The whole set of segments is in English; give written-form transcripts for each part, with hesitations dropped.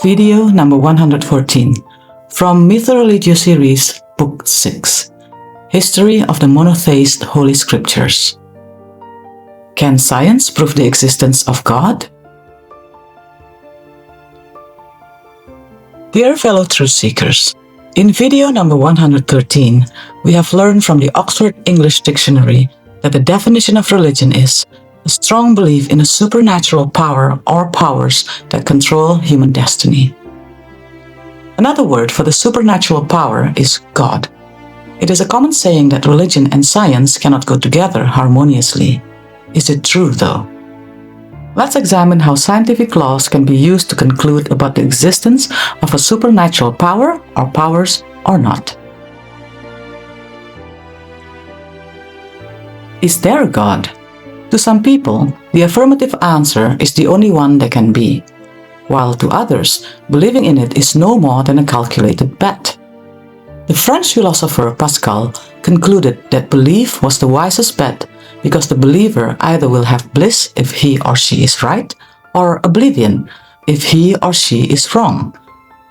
Video number 114 from MythoReligio series, Book 6, History of the Monotheist Holy Scriptures. Can science prove the existence of God? Dear fellow truth seekers, in video number 113, we have learned from the Oxford English Dictionary that the definition of religion is a strong belief in a supernatural power or powers that control human destiny. Another word for the supernatural power is God. It is a common saying that religion and science cannot go together harmoniously. Is it true, though? Let's examine how scientific laws can be used to conclude about the existence of a supernatural power or powers or not. Is there a God? To some people, the affirmative answer is the only one there can be, while to others, believing in it is no more than a calculated bet. The French philosopher Pascal concluded that belief was the wisest bet because the believer either will have bliss if he or she is right, or oblivion if he or she is wrong,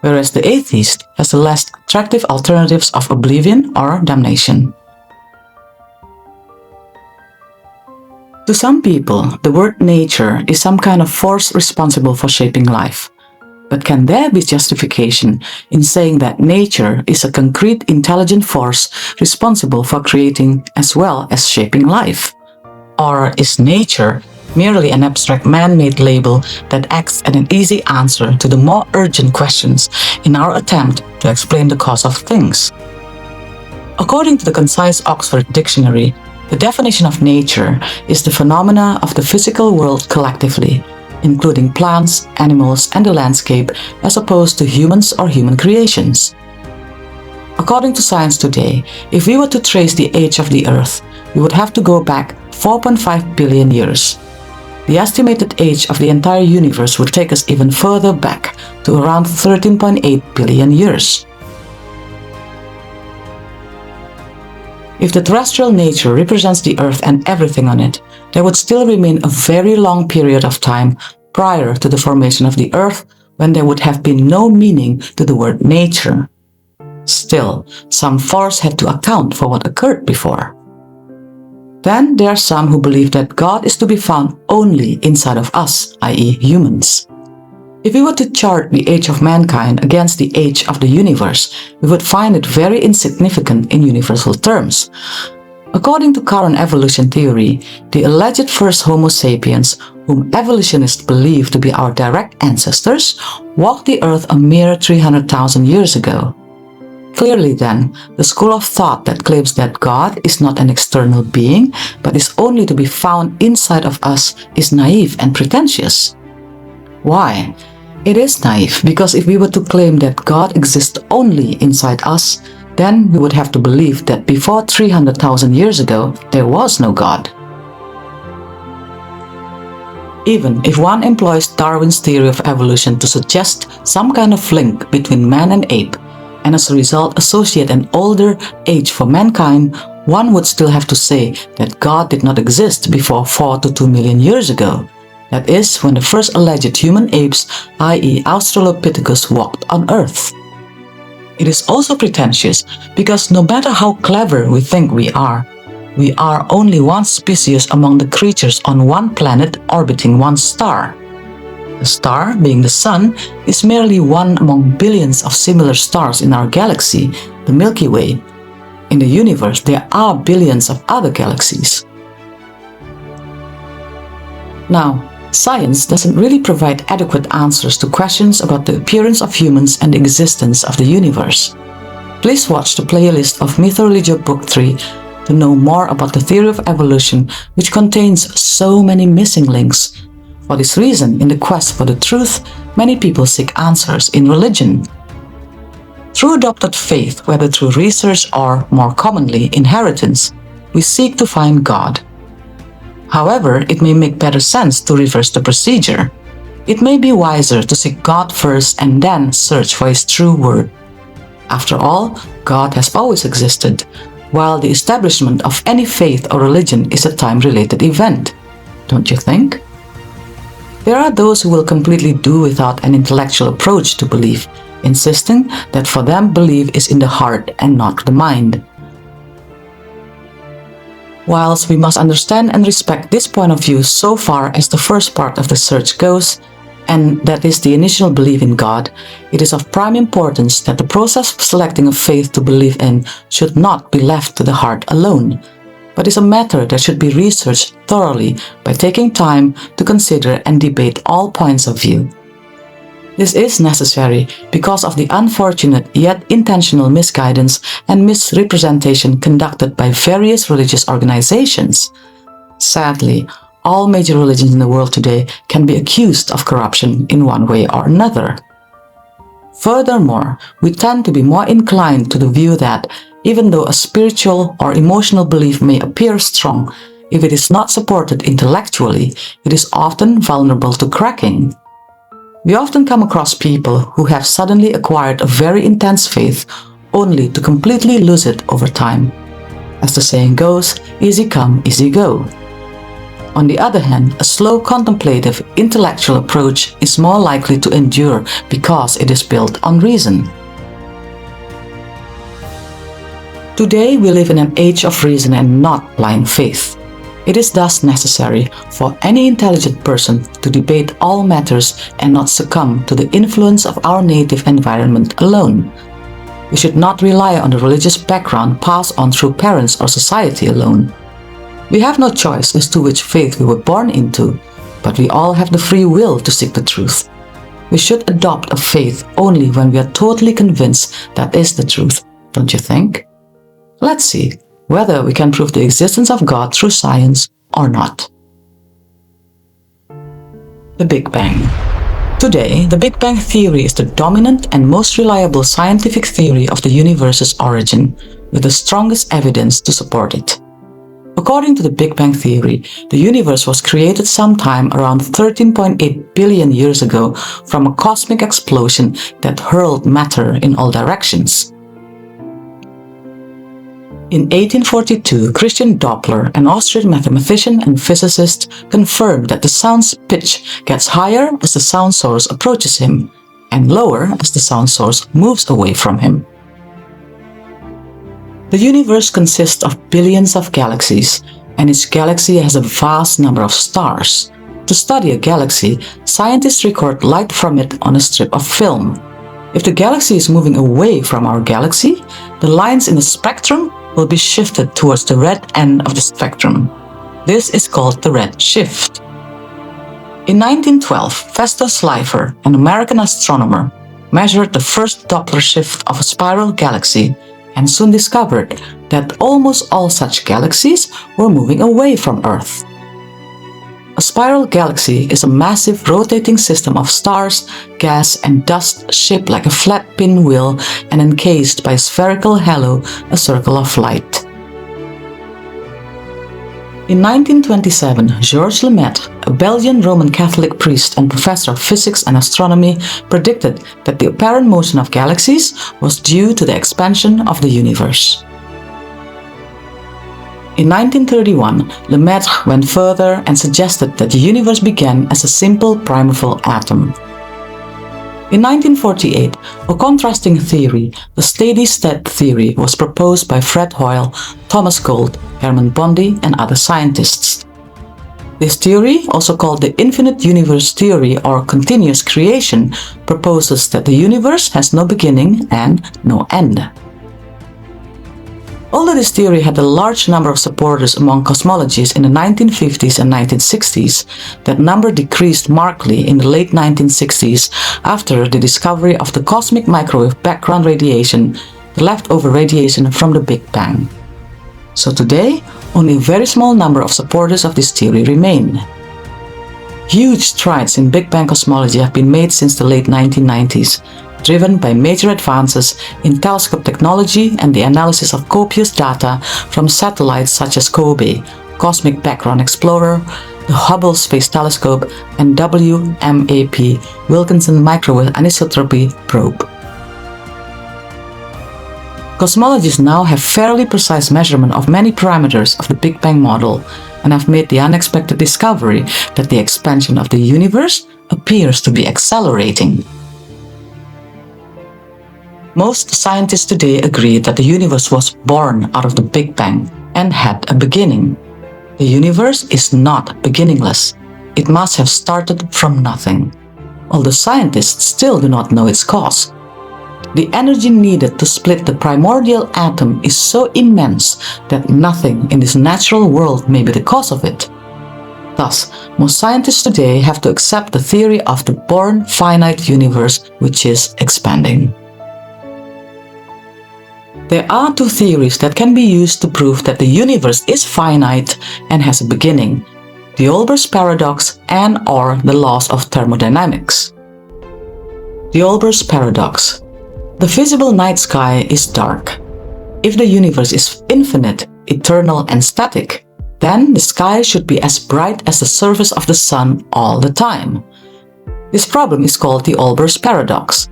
whereas the atheist has the less attractive alternatives of oblivion or damnation. To some people, the word nature is some kind of force responsible for shaping life. But can there be justification in saying that nature is a concrete intelligent force responsible for creating as well as shaping life? Or is nature merely an abstract man-made label that acts as an easy answer to the more urgent questions in our attempt to explain the cause of things? According to the concise Oxford Dictionary, the definition of nature is the phenomena of the physical world collectively, including plants, animals, and the landscape, as opposed to humans or human creations. According to science today, if we were to trace the age of the Earth, we would have to go back 4.5 billion years. The estimated age of the entire universe would take us even further back to around 13.8 billion years. If the terrestrial nature represents the Earth and everything on it, there would still remain a very long period of time prior to the formation of the Earth when there would have been no meaning to the word nature. Still, some force had to account for what occurred before. Then there are some who believe that God is to be found only inside of us, i.e. humans. If we were to chart the age of mankind against the age of the universe, we would find it very insignificant in universal terms. According to current evolution theory, the alleged first Homo sapiens, whom evolutionists believe to be our direct ancestors, walked the earth a mere 300,000 years ago. Clearly then, the school of thought that claims that God is not an external being, but is only to be found inside of us is naive and pretentious. Why? It is naive because if we were to claim that God exists only inside us, then we would have to believe that before 300,000 years ago, there was no God. Even if one employs Darwin's theory of evolution to suggest some kind of link between man and ape, and as a result associate an older age for mankind, one would still have to say that God did not exist before 4 to 2 million years ago. That is, when the first alleged human apes, i.e. Australopithecus, walked on Earth. It is also pretentious because no matter how clever we think we are only one species among the creatures on one planet orbiting one star. The star, being the Sun, is merely one among billions of similar stars in our galaxy, the Milky Way. In the universe, there are billions of other galaxies. Now, science doesn't really provide adequate answers to questions about the appearance of humans and the existence of the universe. Please watch the playlist of MythoReligio Book 3 to know more about the theory of evolution, which contains so many missing links. For this reason, in the quest for the truth, many people seek answers in religion. Through adopted faith, whether through research or, more commonly, inheritance, we seek to find God. However, it may make better sense to reverse the procedure. It may be wiser to seek God first and then search for His true word. After all, God has always existed, while the establishment of any faith or religion is a time-related event. Don't you think? There are those who will completely do without an intellectual approach to belief, insisting that for them belief is in the heart and not the mind. Whilst we must understand and respect this point of view so far as the first part of the search goes, and that is the initial belief in God, it is of prime importance that the process of selecting a faith to believe in should not be left to the heart alone, but is a matter that should be researched thoroughly by taking time to consider and debate all points of view. This is necessary because of the unfortunate yet intentional misguidance and misrepresentation conducted by various religious organizations. Sadly, all major religions in the world today can be accused of corruption in one way or another. Furthermore, we tend to be more inclined to the view that, even though a spiritual or emotional belief may appear strong, if it is not supported intellectually, it is often vulnerable to cracking. We often come across people who have suddenly acquired a very intense faith only to completely lose it over time. As the saying goes, easy come, easy go. On the other hand, a slow, contemplative, intellectual approach is more likely to endure because it is built on reason. Today, we live in an age of reason and not blind faith. It is thus necessary for any intelligent person to debate all matters and not succumb to the influence of our native environment alone. We should not rely on the religious background passed on through parents or society alone. We have no choice as to which faith we were born into, but we all have the free will to seek the truth. We should adopt a faith only when we are totally convinced that is the truth, don't you think? Let's see whether we can prove the existence of God through science or not. The Big Bang. Today, the Big Bang theory is the dominant and most reliable scientific theory of the universe's origin, with the strongest evidence to support it. According to the Big Bang theory, the universe was created sometime around 13.8 billion years ago from a cosmic explosion that hurled matter in all directions. In 1842, Christian Doppler, an Austrian mathematician and physicist, confirmed that the sound's pitch gets higher as the sound source approaches him, and lower as the sound source moves away from him. The universe consists of billions of galaxies, and each galaxy has a vast number of stars. To study a galaxy, scientists record light from it on a strip of film. If the galaxy is moving away from our galaxy, the lines in the spectrum will be shifted towards the red end of the spectrum. This is called the red shift. In 1912, Festus Slipher, an American astronomer, measured the first Doppler shift of a spiral galaxy and soon discovered that almost all such galaxies were moving away from Earth. A spiral galaxy is a massive rotating system of stars, gas, and dust shaped like a flat pinwheel and encased by a spherical halo, a circle of light. In 1927, Georges Lemaitre, a Belgian Roman Catholic priest and professor of physics and astronomy, predicted that the apparent motion of galaxies was due to the expansion of the universe. In 1931, Lemaitre went further and suggested that the universe began as a simple primeval atom. In 1948, a contrasting theory, the steady-state theory, was proposed by Fred Hoyle, Thomas Gold, Hermann Bondi, and other scientists. This theory, also called the infinite universe theory or continuous creation, proposes that the universe has no beginning and no end. Although this theory had a large number of supporters among cosmologists in the 1950s and 1960s, that number decreased markedly in the late 1960s after the discovery of the cosmic microwave background radiation, the leftover radiation from the Big Bang. So today, only a very small number of supporters of this theory remain. Huge strides in Big Bang cosmology have been made since the late 1990s, driven by major advances in telescope technology and the analysis of copious data from satellites such as COBE, Cosmic Background Explorer, the Hubble Space Telescope, and WMAP, Wilkinson Microwave Anisotropy Probe. Cosmologists now have fairly precise measurement of many parameters of the Big Bang model and have made the unexpected discovery that the expansion of the universe appears to be accelerating. Most scientists today agree that the universe was born out of the Big Bang and had a beginning. The universe is not beginningless. It must have started from nothing, although scientists still do not know its cause. The energy needed to split the primordial atom is so immense that nothing in this natural world may be the cause of it. Thus, most scientists today have to accept the theory of the born finite universe, which is expanding. There are two theories that can be used to prove that the universe is finite and has a beginning: the Olbers Paradox and/or the Laws of Thermodynamics. The Olbers Paradox. The visible night sky is dark. If the universe is infinite, eternal, and static, then the sky should be as bright as the surface of the sun all the time. This problem is called the Olbers Paradox.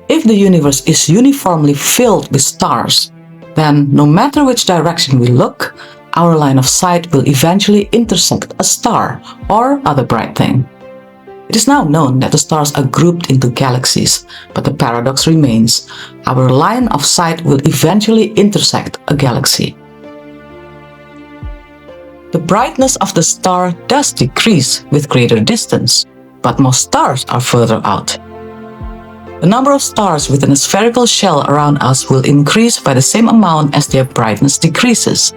If the universe is uniformly filled with stars, then no matter which direction we look, our line of sight will eventually intersect a star or other bright thing. It is now known that the stars are grouped into galaxies, but the paradox remains: our line of sight will eventually intersect a galaxy. The brightness of the star does decrease with greater distance, but most stars are further out. The number of stars within a spherical shell around us will increase by the same amount as their brightness decreases.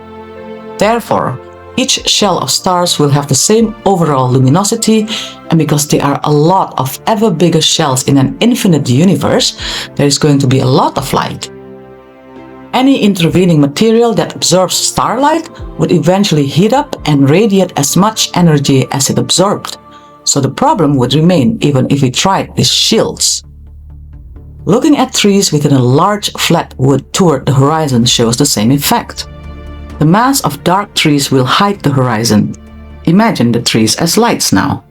Therefore, each shell of stars will have the same overall luminosity, and because there are a lot of ever bigger shells in an infinite universe, there is going to be a lot of light. Any intervening material that absorbs starlight would eventually heat up and radiate as much energy as it absorbed, so the problem would remain even if we tried these shields. Looking at trees within a large flat wood toward the horizon shows the same effect. The mass of dark trees will hide the horizon. Imagine the trees as lights now.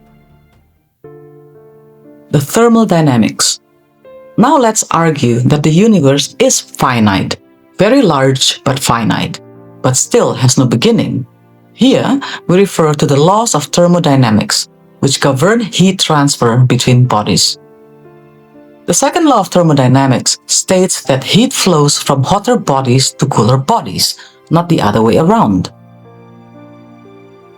The thermodynamics. Now let's argue that the universe is finite, very large but finite, but still has no beginning. Here, we refer to the laws of thermodynamics, which govern heat transfer between bodies. The second law of thermodynamics states that heat flows from hotter bodies to cooler bodies, not the other way around.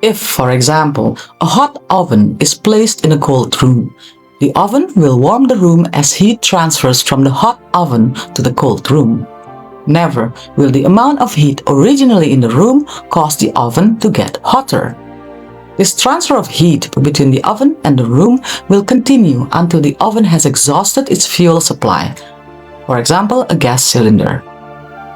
If, for example, a hot oven is placed in a cold room, the oven will warm the room as heat transfers from the hot oven to the cold room. Never will the amount of heat originally in the room cause the oven to get hotter. This transfer of heat between the oven and the room will continue until the oven has exhausted its fuel supply, for example, a gas cylinder.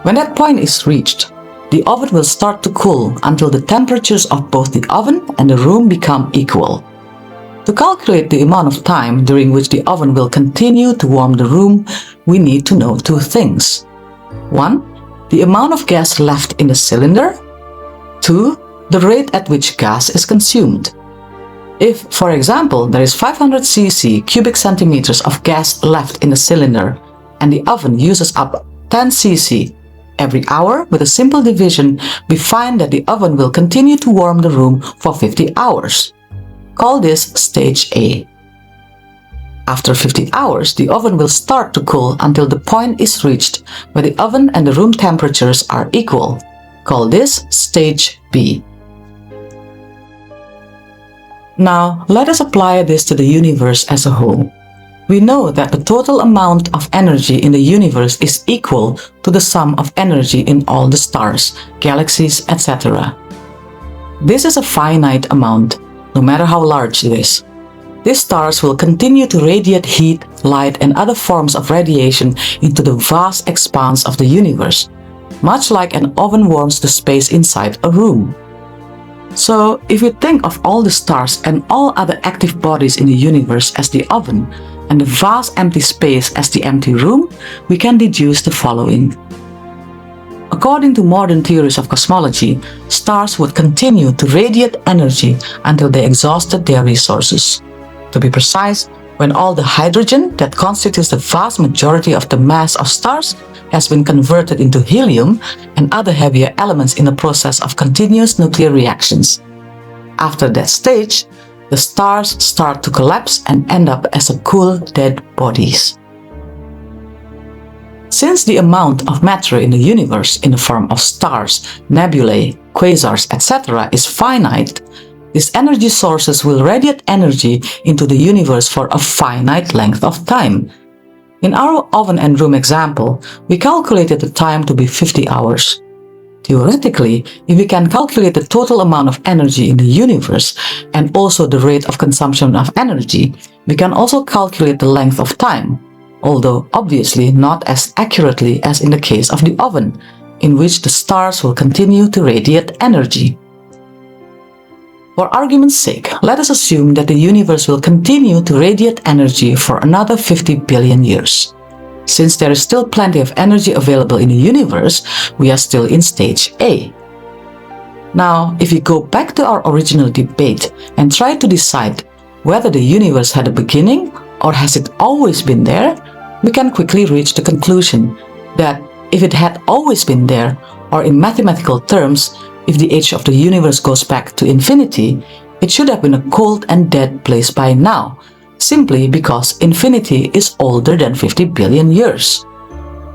When that point is reached, the oven will start to cool until the temperatures of both the oven and the room become equal. To calculate the amount of time during which the oven will continue to warm the room, we need to know two things. 1. The amount of gas left in the cylinder. 2. The rate at which gas is consumed. If, for example, there is 500 cubic centimeters of gas left in the cylinder and the oven uses up 10 cc, every hour, with a simple division, we find that the oven will continue to warm the room for 50 hours. Call this stage A. After 50 hours, the oven will start to cool until the point is reached where the oven and the room temperatures are equal. Call this stage B. Now, let us apply this to the universe as a whole. We know that the total amount of energy in the universe is equal to the sum of energy in all the stars, galaxies, etc. This is a finite amount, no matter how large it is. These stars will continue to radiate heat, light, and other forms of radiation into the vast expanse of the universe, much like an oven warms the space inside a room. So, if we think of all the stars and all other active bodies in the universe as the oven, and the vast empty space as the empty room, we can deduce the following. According to modern theories of cosmology, stars would continue to radiate energy until they exhausted their resources. To be precise, when all the hydrogen that constitutes the vast majority of the mass of stars has been converted into helium and other heavier elements in the process of continuous nuclear reactions. After that stage, the stars start to collapse and end up as a cool, dead bodies. Since the amount of matter in the universe in the form of stars, nebulae, quasars, etc. is finite, these energy sources will radiate energy into the universe for a finite length of time. In our oven and room example, we calculated the time to be 50 hours. Theoretically, if we can calculate the total amount of energy in the universe and also the rate of consumption of energy, we can also calculate the length of time, although obviously not as accurately as in the case of the oven, in which the stars will continue to radiate energy. For argument's sake, let us assume that the universe will continue to radiate energy for another 50 billion years. Since there is still plenty of energy available in the universe, we are still in stage A. Now, if we go back to our original debate and try to decide whether the universe had a beginning or has it always been there, we can quickly reach the conclusion that if it had always been there, or in mathematical terms, if the age of the universe goes back to infinity, it should have been a cold and dead place by now, simply because infinity is older than 50 billion years.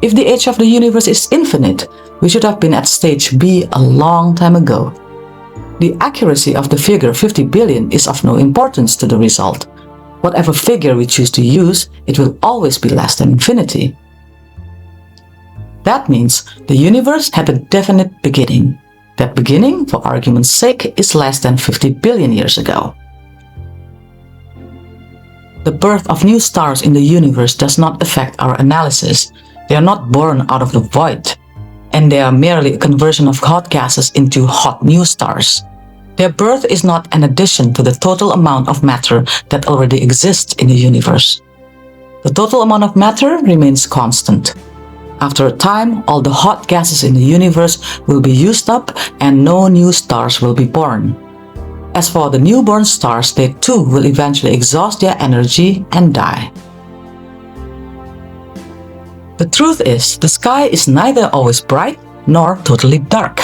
If the age of the universe is infinite, we should have been at stage B a long time ago. The accuracy of the figure 50 billion is of no importance to the result. Whatever figure we choose to use, it will always be less than infinity. That means the universe had a definite beginning. That beginning, for argument's sake, is less than 50 billion years ago. The birth of new stars in the universe does not affect our analysis. They are not born out of the void, and they are merely a conversion of hot gases into hot new stars. Their birth is not an addition to the total amount of matter that already exists in the universe. The total amount of matter remains constant. After a time, all the hot gases in the universe will be used up and no new stars will be born. As for the newborn stars, they too will eventually exhaust their energy and die. The truth is, the sky is neither always bright nor totally dark.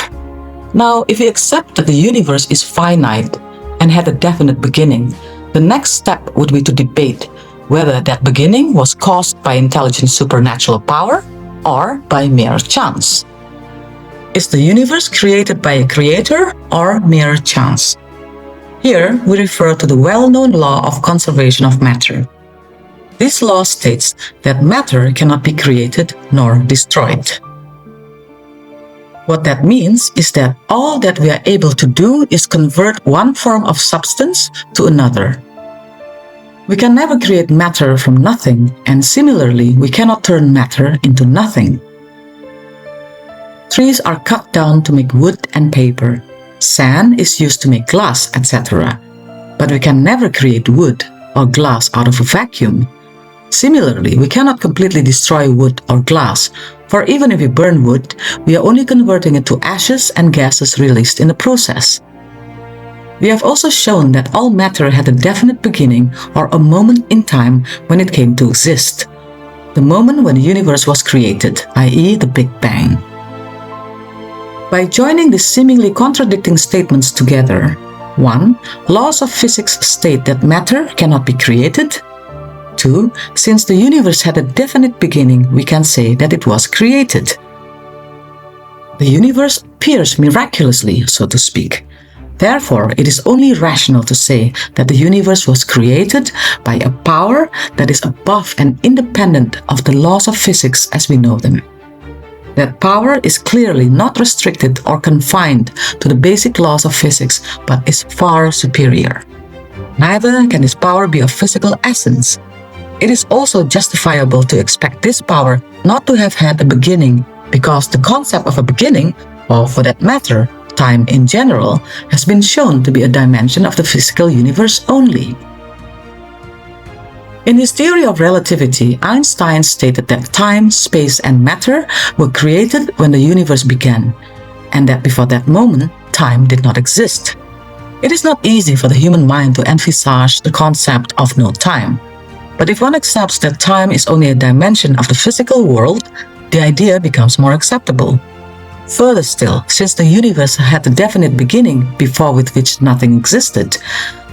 Now, if we accept that the universe is finite and had a definite beginning, the next step would be to debate whether that beginning was caused by intelligent supernatural power or by mere chance. Is the universe created by a creator or mere chance? Here, we refer to the well-known law of conservation of matter. This law states that matter cannot be created nor destroyed. What that means is that all that we are able to do is convert one form of substance to another. We can never create matter from nothing, and similarly, we cannot turn matter into nothing. Trees are cut down to make wood and paper. Sand is used to make glass, etc. But we can never create wood or glass out of a vacuum. Similarly, we cannot completely destroy wood or glass, for even if we burn wood, we are only converting it to ashes and gases released in the process. We have also shown that all matter had a definite beginning or a moment in time when it came to exist. The moment when the universe was created, i.e. the Big Bang. By joining these seemingly contradicting statements together, 1. Laws of physics state that matter cannot be created. 2. Since the universe had a definite beginning, we can say that it was created. The universe appears miraculously, so to speak. Therefore, it is only rational to say that the universe was created by a power that is above and independent of the laws of physics as we know them. That power is clearly not restricted or confined to the basic laws of physics, but is far superior. Neither can this power be of physical essence. It is also justifiable to expect this power not to have had a beginning, because the concept of a beginning, or for that matter, time in general, has been shown to be a dimension of the physical universe only. In his theory of relativity, Einstein stated that time, space, and matter were created when the universe began, and that before that moment, time did not exist. It is not easy for the human mind to envisage the concept of no time. But if one accepts that time is only a dimension of the physical world, the idea becomes more acceptable. Further still, since the universe had a definite beginning before with which nothing existed,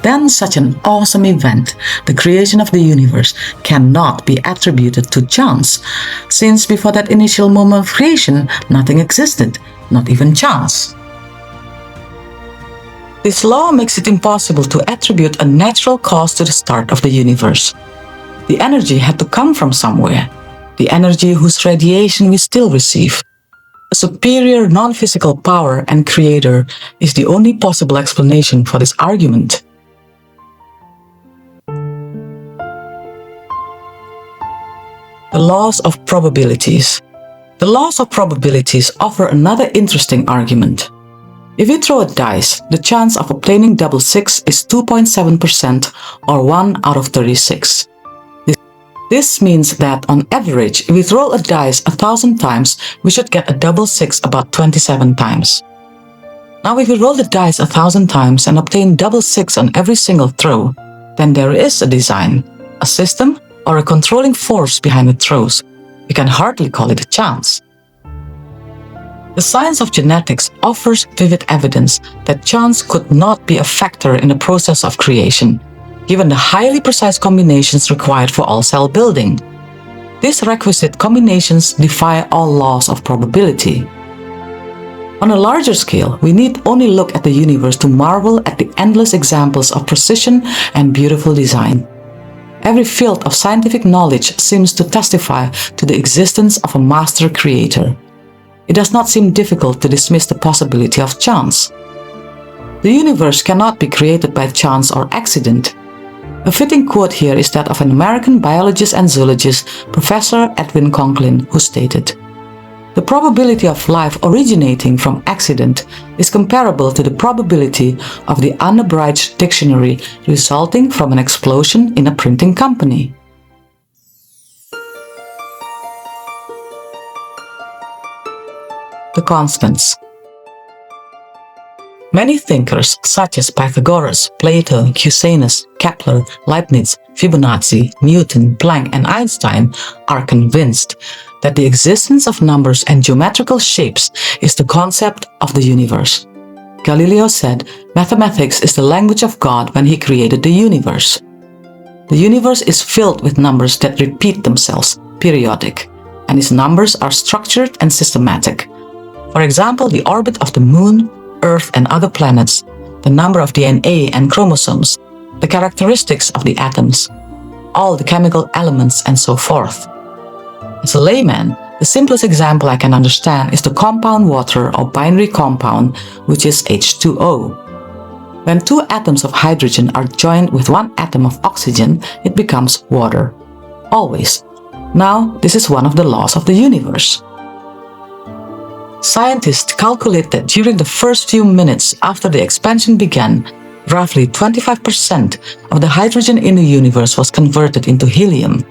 then such an awesome event, the creation of the universe, cannot be attributed to chance, since before that initial moment of creation, nothing existed, not even chance. This law makes it impossible to attribute a natural cause to the start of the universe. The energy had to come from somewhere, the energy whose radiation we still receive. A superior non-physical power and creator is the only possible explanation for this argument. The Laws of Probabilities. The Laws of Probabilities offer another interesting argument. If you throw a dice, the chance of a planing double 6 is 2.7% or 1 out of 36. This means that, on average, if we roll a dice 1,000 times, we should get a double 6 about 27 times. Now, if we roll the dice 1,000 times and obtain double 6 on every single throw, then there is a design, a system, or a controlling force behind the throws. We can hardly call it a chance. The science of genetics offers vivid evidence that chance could not be a factor in the process of creation, given the highly precise combinations required for all cell building. These requisite combinations defy all laws of probability. On a larger scale, we need only look at the universe to marvel at the endless examples of precision and beautiful design. Every field of scientific knowledge seems to testify to the existence of a master creator. It does not seem difficult to dismiss the possibility of chance. The universe cannot be created by chance or accident. A fitting quote here is that of an American biologist and zoologist, Professor Edwin Conklin, who stated, "The probability of life originating from accident is comparable to the probability of the unabridged dictionary resulting from an explosion in a printing company." The constants. Many thinkers, such as Pythagoras, Plato, Cusanus, Kepler, Leibniz, Fibonacci, Newton, Planck, and Einstein, are convinced that the existence of numbers and geometrical shapes is the concept of the universe. Galileo said, "Mathematics is the language of God when he created the universe." The universe is filled with numbers that repeat themselves, periodic, and these numbers are structured and systematic. For example, the orbit of the Moon, Earth, and other planets, the number of DNA and chromosomes, the characteristics of the atoms, all the chemical elements, and so forth. As a layman, the simplest example I can understand is the compound water or binary compound, which is H2O. When two atoms of hydrogen are joined with one atom of oxygen, it becomes water. Always. Now, this is one of the laws of the universe. Scientists calculate that during the first few minutes after the expansion began, roughly 25% of the hydrogen in the universe was converted into helium.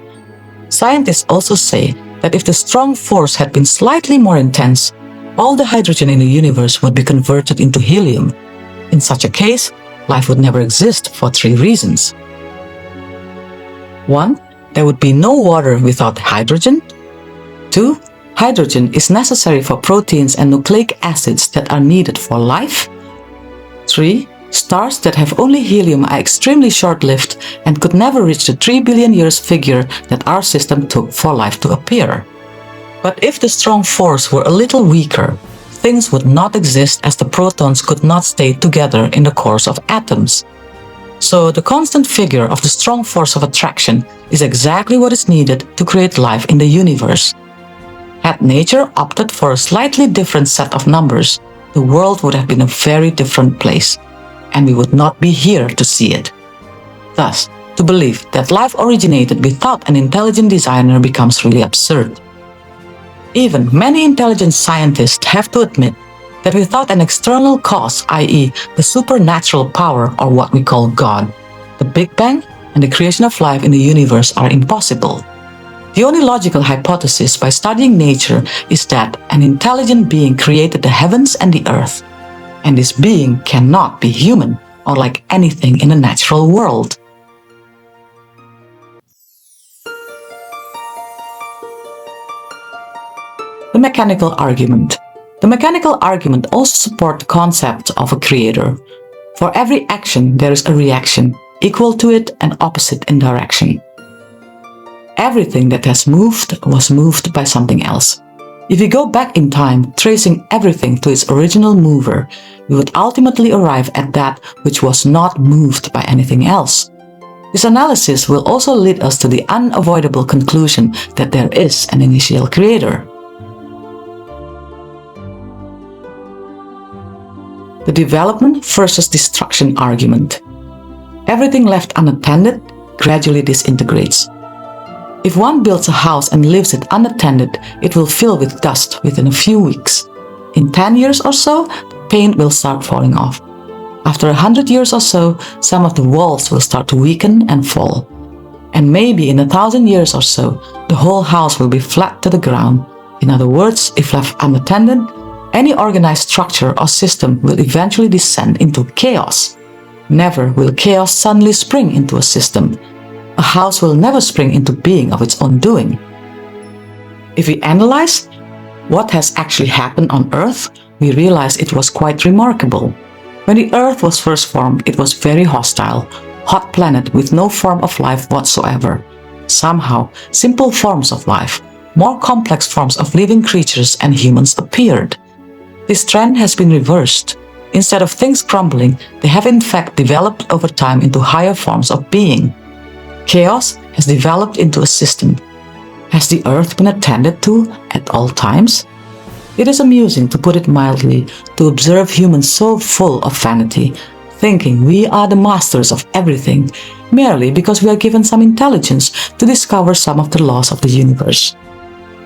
Scientists also say that if the strong force had been slightly more intense, all the hydrogen in the universe would be converted into helium. In such a case, life would never exist for 3 reasons. 1. There would be no water without hydrogen. 2. Hydrogen is necessary for proteins and nucleic acids that are needed for life. 3. Stars that have only helium are extremely short-lived and could never reach the 3 billion years figure that our system took for life to appear. But if the strong force were a little weaker, things would not exist as the protons could not stay together in the cores of atoms. So the constant figure of the strong force of attraction is exactly what is needed to create life in the universe. Had nature opted for a slightly different set of numbers, the world would have been a very different place, and we would not be here to see it. Thus, to believe that life originated without an intelligent designer becomes really absurd. Even many intelligent scientists have to admit that without an external cause, i.e., the supernatural power or what we call God, the Big Bang and the creation of life in the universe are impossible. The only logical hypothesis by studying nature is that an intelligent being created the heavens and the earth, and this being cannot be human or like anything in the natural world. The mechanical argument. The mechanical argument also supports the concept of a creator. For every action, there is a reaction, equal to it and opposite in direction. Everything that has moved was moved by something else. If we go back in time, tracing everything to its original mover, we would ultimately arrive at that which was not moved by anything else. This analysis will also lead us to the unavoidable conclusion that there is an initial creator. The development versus destruction argument. Everything left unattended gradually disintegrates. If one builds a house and leaves it unattended, it will fill with dust within a few weeks. In 10 years or so, the paint will start falling off. After 100 years or so, some of the walls will start to weaken and fall. And maybe in 1,000 years or so, the whole house will be flat to the ground. In other words, if left unattended, any organized structure or system will eventually descend into chaos. Never will chaos suddenly spring into a system. A house will never spring into being of its own doing. If we analyze what has actually happened on Earth, we realize it was quite remarkable. When the Earth was first formed, it was very hostile, hot planet with no form of life whatsoever. Somehow, simple forms of life, more complex forms of living creatures and humans appeared. This trend has been reversed. Instead of things crumbling, they have in fact developed over time into higher forms of being. Chaos has developed into a system. Has the Earth been attended to at all times? It is amusing, to put it mildly, to observe humans so full of vanity, thinking we are the masters of everything, merely because we are given some intelligence to discover some of the laws of the universe.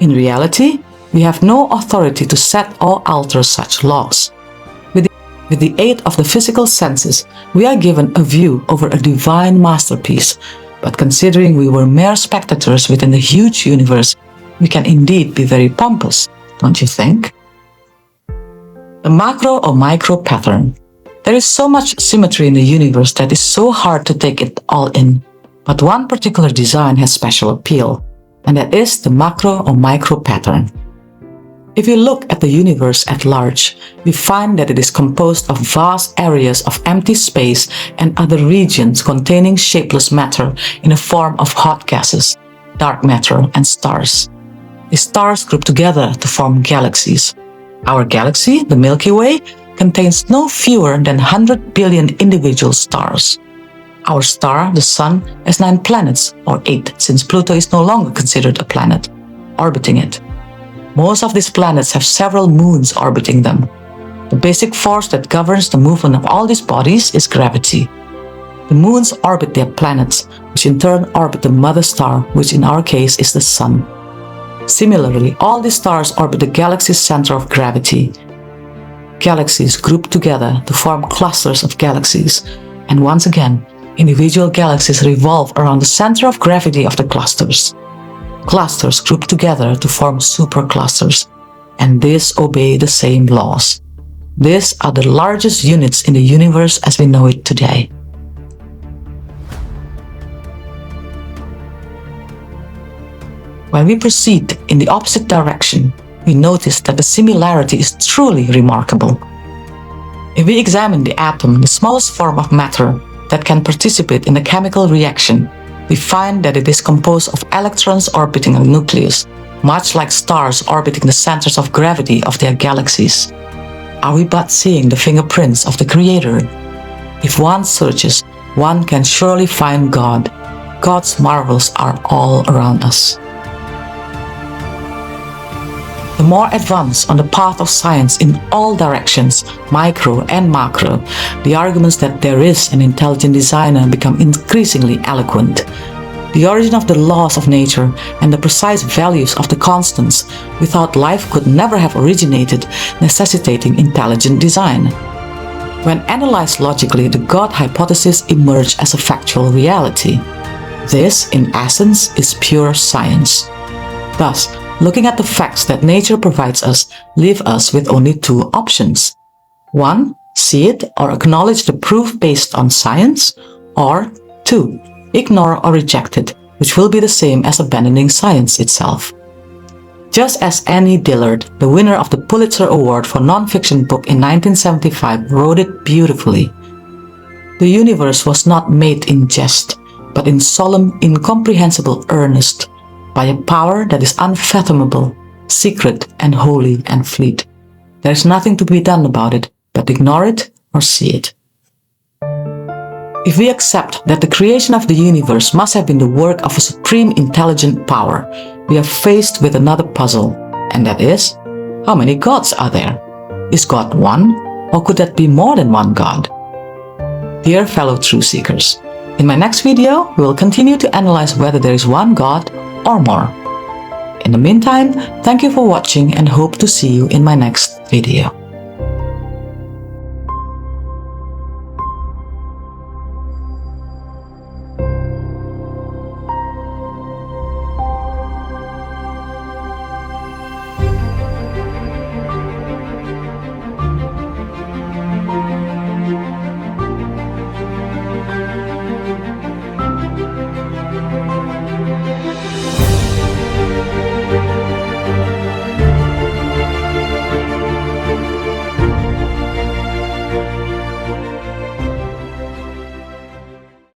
In reality, we have no authority to set or alter such laws. With the aid of the physical senses, we are given a view over a divine masterpiece, but considering we were mere spectators within the huge universe, we can indeed be very pompous, don't you think? The macro or micro pattern. There is so much symmetry in the universe that it's so hard to take it all in, but one particular design has special appeal, and that is the macro or micro pattern. If you look at the universe at large, we find that it is composed of vast areas of empty space and other regions containing shapeless matter in the form of hot gases, dark matter, and stars. These stars group together to form galaxies. Our galaxy, the Milky Way, contains no fewer than 100 billion individual stars. Our star, the Sun, has 9 planets, or 8, since Pluto is no longer considered a planet, orbiting it. Most of these planets have several moons orbiting them. The basic force that governs the movement of all these bodies is gravity. The moons orbit their planets, which in turn orbit the mother star, which in our case is the Sun. Similarly, all these stars orbit the galaxy's center of gravity. Galaxies group together to form clusters of galaxies, and once again, individual galaxies revolve around the center of gravity of the clusters. Clusters group together to form superclusters, and these obey the same laws. These are the largest units in the universe as we know it today. When we proceed in the opposite direction, we notice that the similarity is truly remarkable. If we examine the atom, the smallest form of matter that can participate in a chemical reaction, we find that it is composed of electrons orbiting a nucleus, much like stars orbiting the centers of gravity of their galaxies. Are we but seeing the fingerprints of the Creator? If one searches, one can surely find God. God's marvels are all around us. The more advanced on the path of science in all directions, micro and macro, the arguments that there is an intelligent designer become increasingly eloquent. The origin of the laws of nature and the precise values of the constants without life could never have originated, necessitating intelligent design. When analyzed logically, the God hypothesis emerged as a factual reality. This, in essence, is pure science. Thus, looking at the facts that nature provides us leave us with only 2 options. 1. See it or acknowledge the proof based on science, or 2. Ignore or reject it, which will be the same as abandoning science itself. Just as Annie Dillard, the winner of the Pulitzer Award for Nonfiction book in 1975, wrote it beautifully, the universe was not made in jest, but in solemn, incomprehensible earnest, by a power that is unfathomable, secret and holy and fleet. There is nothing to be done about it, but ignore it or see it. If we accept that the creation of the universe must have been the work of a supreme intelligent power, we are faced with another puzzle, and that is, how many gods are there? Is God one, or could that be more than one God? Dear fellow truth seekers, in my next video, we will continue to analyze whether there is one God or more. In the meantime, thank you for watching and hope to see you in my next video.